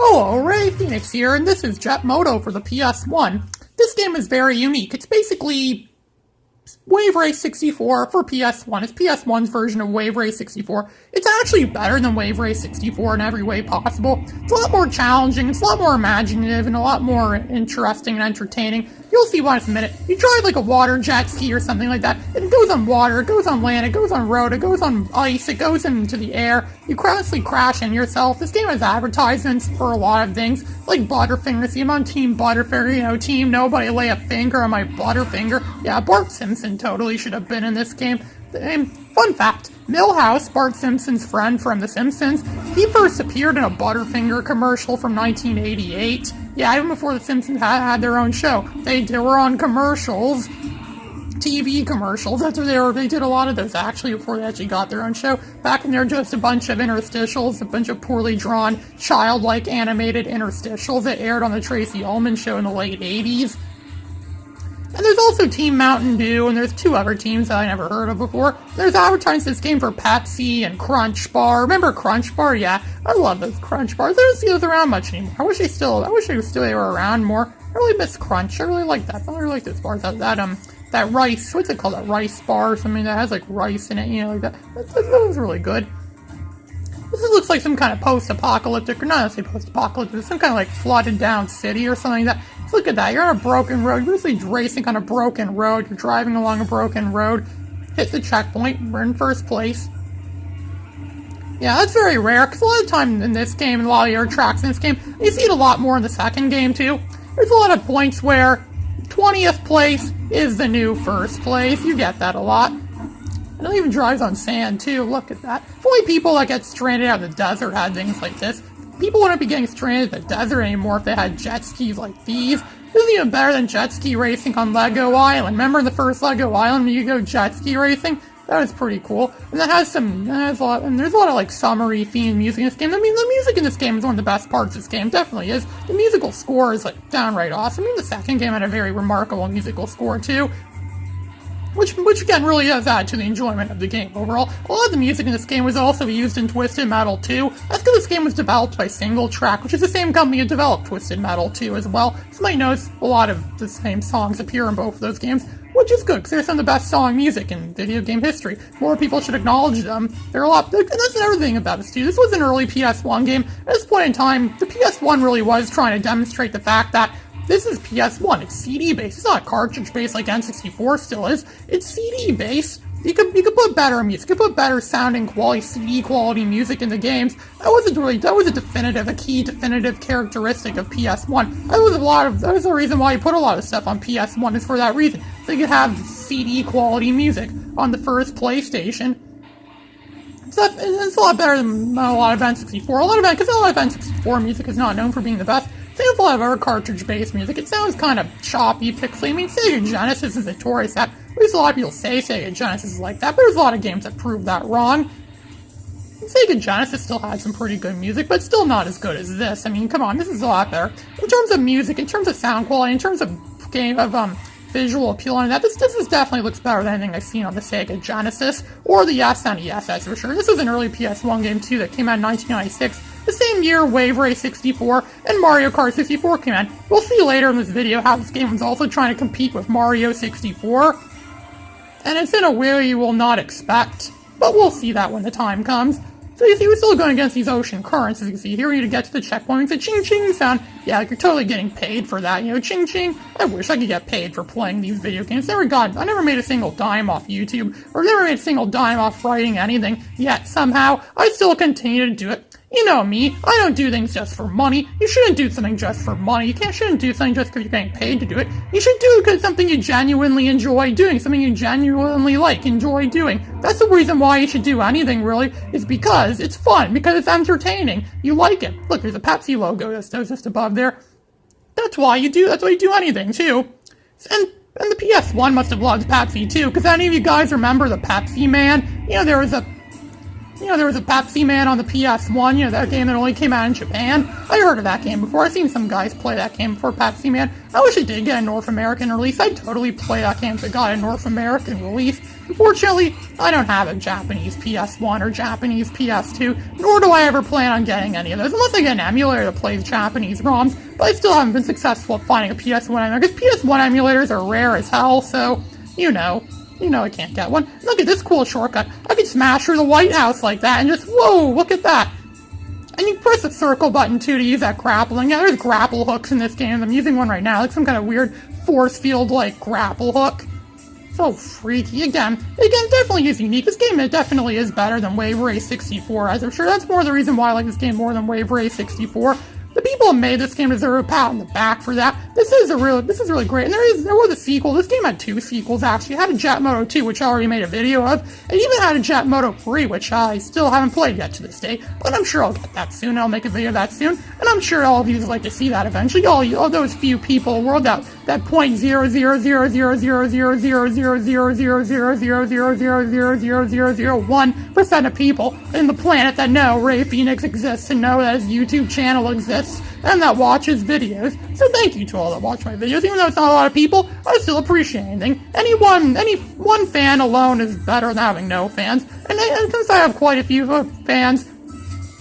Hello, Ray Phoenix here, and this is Jet Moto for the PS1. This game is very unique. It's basically Wave Race 64 for PS1. It's PS1's version of Wave Race 64. It's actually better than Wave Race 64 in every way possible. It's a lot more challenging, it's a lot more imaginative, and a lot more interesting and entertaining. You'll see why in a minute. You drive like a water jet ski or something like that. It goes on water, it goes on land, it goes on road, it goes on ice, it goes into the air. You constantly crash in yourself. This game has advertisements for a lot of things, like Butterfinger. See, I'm on Team Butterfinger, Team Nobody Lay a Finger on my Butterfinger. Yeah, Bart Simpson totally should have been in this game. Fun fact, Milhouse, Bart Simpson's friend from The Simpsons, he first appeared in a Butterfinger commercial from 1988. Yeah, even before The Simpsons had their own show. They were on commercials, TV commercials. That's what they were. They did a lot of those actually before they actually got their own show. Back when they were just a bunch of interstitials, a bunch of poorly drawn, childlike animated interstitials that aired on the Tracy Ullman show in the late 80s. And there's also Team Mountain Dew, and there's two other teams that I never heard of before. There's advertising this game for Pepsi and Crunch Bar. Remember Crunch Bar? Yeah, I love those Crunch Bars. I don't see those around much anymore. I wish they were around more. I really miss Crunch. I really like that. I really like those bars. That rice, what's it called? That rice bar or something that has like rice in it, you know, like that. That was really good. This looks like some kind of post-apocalyptic, or not necessarily post-apocalyptic, some kind of like flooded down city or something like that. So look at that, you're on a broken road, you're usually racing on a broken road, you're driving along a broken road, hit the checkpoint, we're in first place. Yeah, that's very rare, because a lot of time in this game, and a lot of your tracks in this game, you see it a lot more in the second game too. There's a lot of points where 20th place is the new first place, you get that a lot. And it even drives on sand, too. Look at that. If only people that get stranded out of the desert had things like this. People wouldn't be getting stranded in the desert anymore if they had jet skis like these. This is even better than jet ski racing on Lego Island. Remember in the first Lego Island when you go jet ski racing? That was pretty cool. And there's a lot of like summery themed music in this game. I mean, the music in this game is one of the best parts of this game. Definitely is. The musical score is like downright awesome. I mean, the second game had a very remarkable musical score too. Which again really does add to the enjoyment of the game overall. A lot of the music in this game was also used in Twisted Metal 2. That's because this game was developed by Single Track, which is the same company that developed Twisted Metal 2 as well. So you might notice a lot of the same songs appear in both of those games, which is good, because they're some of the best song music in video game history. More people should acknowledge them. They're a lot, and that's another thing about this too. This was an early PS1 game. At this point in time, the PS1 really was trying to demonstrate the fact that this is PS1, it's CD-based, it's not cartridge-based like N64 still is, it's CD-based. You could put better music, you could put better sounding quality, CD quality music in the games. That was a key definitive characteristic of PS1. That was the reason why you put a lot of stuff on PS1, is for that reason. So you could have CD quality music on the first PlayStation. So it's a lot better than a lot of N64. Because a lot of N64 music is not known for being the best. Same with a lot of other cartridge-based music. It sounds kind of choppy, pixely. I mean, Sega Genesis is notorious that. At least a lot of people say Sega Genesis is like that, but there's a lot of games that prove that wrong. Sega Genesis still had some pretty good music, but still not as good as this. I mean, come on, this is a lot better. In terms of music, in terms of sound quality, in terms of visual appeal and that, this definitely looks better than anything I've seen on the Sega Genesis, or the SNES, that's for sure. This was an early PS1 game, too, that came out in 1996. The same year Wave Race 64 and Mario Kart 64 came out. We'll see later in this video how this game was also trying to compete with Mario 64. And it's in a way you will not expect, but we'll see that when the time comes. So you see, we're still going against these ocean currents, as you can see here. You need to get to the checkpoint. It's a ching-ching sound. Yeah, like you're totally getting paid for that, you know, ching-ching. I wish I could get paid for playing these video games. I never made a single dime off YouTube, or never made a single dime off writing anything, yet somehow I still continue to do it. You know me, I don't do things just for money. You shouldn't do something just for money. You shouldn't do something just because you're getting paid to do it. You should do it because it's something you genuinely enjoy doing, something you genuinely enjoy doing. That's the reason why you should do anything, really, is because it's fun, because it's entertaining. You like it. Look, there's a Pepsi logo that's just above there. That's why you do anything, too. And the PS1 must have loved Pepsi, too, because any of you guys remember the Pepsi Man? There was a Pepsi Man on the PS1, that game that only came out in Japan. I heard of that game before. I've seen some guys play that game before, Pepsi Man. I wish it did get a North American release. I'd totally play that game if it got a North American release. Unfortunately, I don't have a Japanese PS1 or Japanese PS2, nor do I ever plan on getting any of those, unless I get an emulator that plays Japanese ROMs, but I still haven't been successful at finding a PS1 emulator, because PS1 emulators are rare as hell, so, you know I can't get one. Look at this cool shortcut. I can smash through the White House like that, and just, whoa, look at that. And you press the circle button, too, to use that grappling. Yeah, there's grapple hooks in this game. I'm using one right now, like some kind of weird force field-like grapple hook. So freaky. Again, definitely is unique. This game definitely is better than Wave Race 64, as I'm sure that's more the reason why I like this game more than Wave Race 64. The people who made this game deserve a pat on the back for that. This is really great. And there was a sequel. This game had 2 sequels, actually. It had a Jet Moto 2, which I already made a video of. It even had a Jet Moto 3, which I still haven't played yet to this day. But I'm sure I'll get that soon. I'll make a video of that soon. And I'm sure all of you would like to see that eventually. All those few people in the world that .000000000000000000001% of people in the planet that know Ray Phoenix exists and know that his YouTube channel exists and that watch his videos. So thank you to all that watch my videos. Even though it's not a lot of people, I still appreciate anything. Any one fan alone is better than having no fans. And since I have quite a few fans,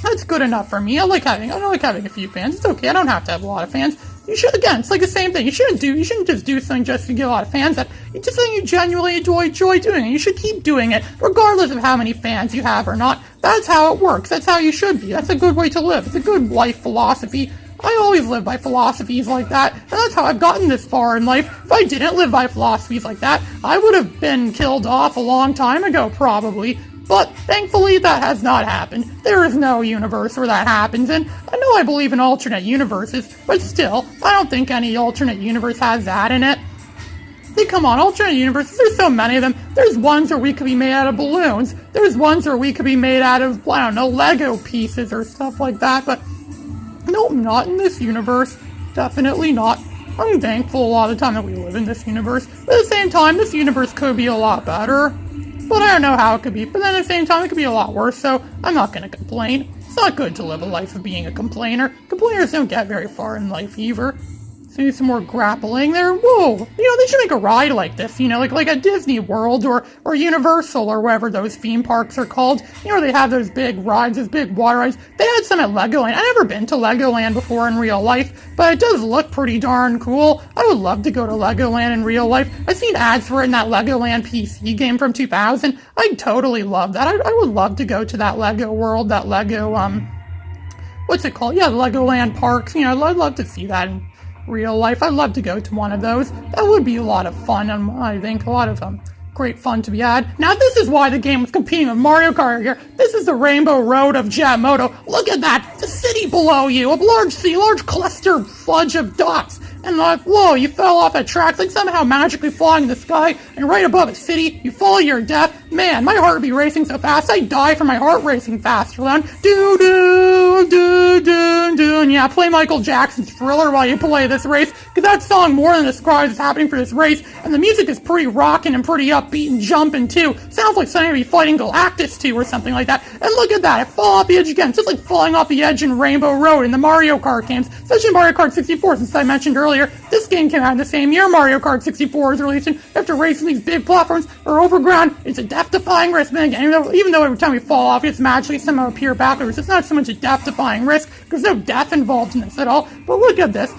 that's good enough for me. I like having a few fans. It's okay. I don't have to have a lot of fans. You should, again, it's like the same thing. You shouldn't just do something just to get a lot of fans. It's just something you genuinely enjoy doing, and you should keep doing it, regardless of how many fans you have or not. That's how it works. That's how you should be. That's a good way to live. It's a good life philosophy. I always live by philosophies like that, and that's how I've gotten this far in life. If I didn't live by philosophies like that, I would have been killed off a long time ago, probably. But thankfully, that has not happened. There is no universe where that happens, and I know I believe in alternate universes, but still, I don't think any alternate universe has that in it. Hey, come on, alternate universes, there's so many of them. There's ones where we could be made out of balloons. There's ones where we could be made out of, I don't know, Lego pieces or stuff like that, but nope, not in this universe. Definitely not. I'm thankful a lot of the time that we live in this universe, but at the same time, this universe could be a lot better. But I don't know how it could be. But then at the same time, it could be a lot worse, so I'm not going to complain. It's not good to live a life of being a complainer. Complainers don't get very far in life, either. See some more grappling there. Whoa! They should make a ride like this, like a Disney World or Universal or wherever those theme parks are called. Where they have those big rides, those big water rides. They had some at Legoland. I've never been to Legoland before in real life, but it does look pretty darn cool. I would love to go to Legoland in real life. I've seen ads for it in that Legoland PC game from 2000. I'd totally love that. I would love to go to that Lego world, that Lego, what's it called? Yeah, the Legoland parks. I'd love to see that in real life. I'd love to go to one of those. That would be a lot of fun, and I think a lot of great fun to be had. Now, this is why the game was competing with Mario Kart here. This is the Rainbow Road of Jet Moto. Look at that! The city below you! A large cluster fudge of dots. And whoa, you fell off that track, like somehow magically flying in the sky, and right above a city, you fall to your death. Man, my heart would be racing so fast, I'd die from my heart racing faster than do. And yeah, play Michael Jackson's Thriller while you play this race, because that song more than describes what's happening for this race, and the music is pretty rockin' and pretty upbeat and jumping too. Sounds like something to be fighting Galactus 2 or something like that. And look at that, I fall off the edge again, just like falling off the edge in Rainbow Road in the Mario Kart games, especially Mario Kart 64, since I mentioned earlier. This game came out in the same year Mario Kart 64 was released, and you have to race in these big platforms or over ground. It's a death-defying risk, man. Even though every time we fall off, it's magically somehow appear backwards. It's not so much a death-defying risk, because there's no death involved in this at all. But look at this.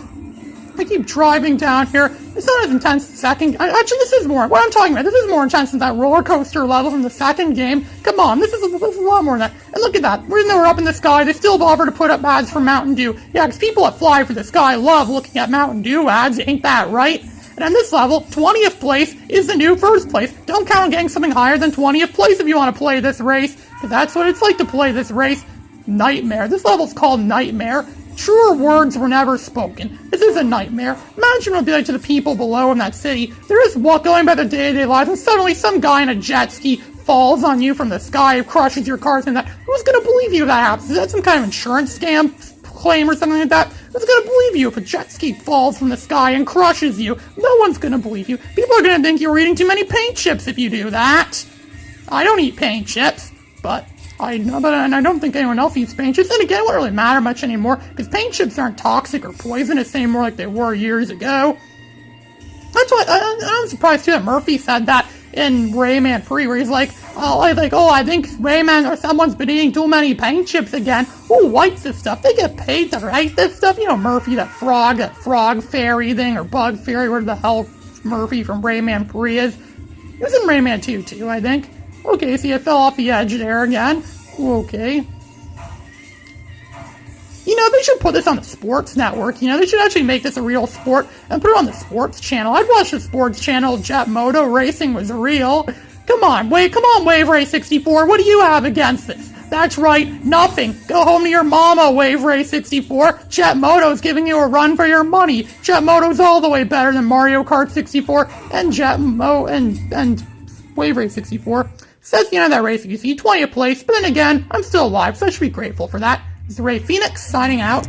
I keep driving down here. It's not as intense as the second. Actually, this is more. What I'm talking about, this is more intense than that roller coaster level from the second game. Come on, this is a lot more than that. And look at that. Even though we're up in the sky, they still bother to put up ads for Mountain Dew. Yeah, because people that fly for the sky love looking at Mountain Dew ads. Ain't that right? And on this level, 20th place is the new first place. Don't count on getting something higher than 20th place if you want to play this race, because that's what it's like to play this race. Nightmare. This level's called Nightmare. Truer words were never spoken. This is a nightmare. Imagine what it would be like to the people below in that city. They're just going by their day-to-day lives, and suddenly some guy in a jet ski falls on you from the sky, crushes your cars, and that. Who's gonna believe you if that happens? Is that some kind of insurance scam claim or something like that? Who's gonna believe you if a jet ski falls from the sky and crushes you? No one's gonna believe you. People are gonna think you're eating too many paint chips if you do that. I don't eat paint chips, but I don't think anyone else eats paint chips. And again, it wouldn't really matter much anymore, because paint chips aren't toxic or poisonous anymore like they were years ago. That's why I'm surprised too that Murphy said that in Rayman 3 where he's like, I think Rayman or someone's been eating too many paint chips again. Who writes this stuff? They get paid to write this stuff? You know, Murphy, that frog fairy thing, or bug fairy, where the hell Murphy from Rayman 3 is. He was in Rayman 2 too, I think. Okay, see, I fell off the edge there again. Okay. You know, they should put this on the sports network. You know, they should actually make this a real sport and put it on the sports channel. I'd watch the sports channel. Jet Moto racing was real. Come on, Wave Ray 64. What do you have against this? That's right, nothing. Go home to your mama, Wave Ray 64. Jet Moto's giving you a run for your money. Jet Moto's all the way better than Mario Kart 64 and and Wave Ray 64. So that's the end of that race. You see, 20th place, but then again, I'm still alive, so I should be grateful for that. This is Ray Phoenix signing out.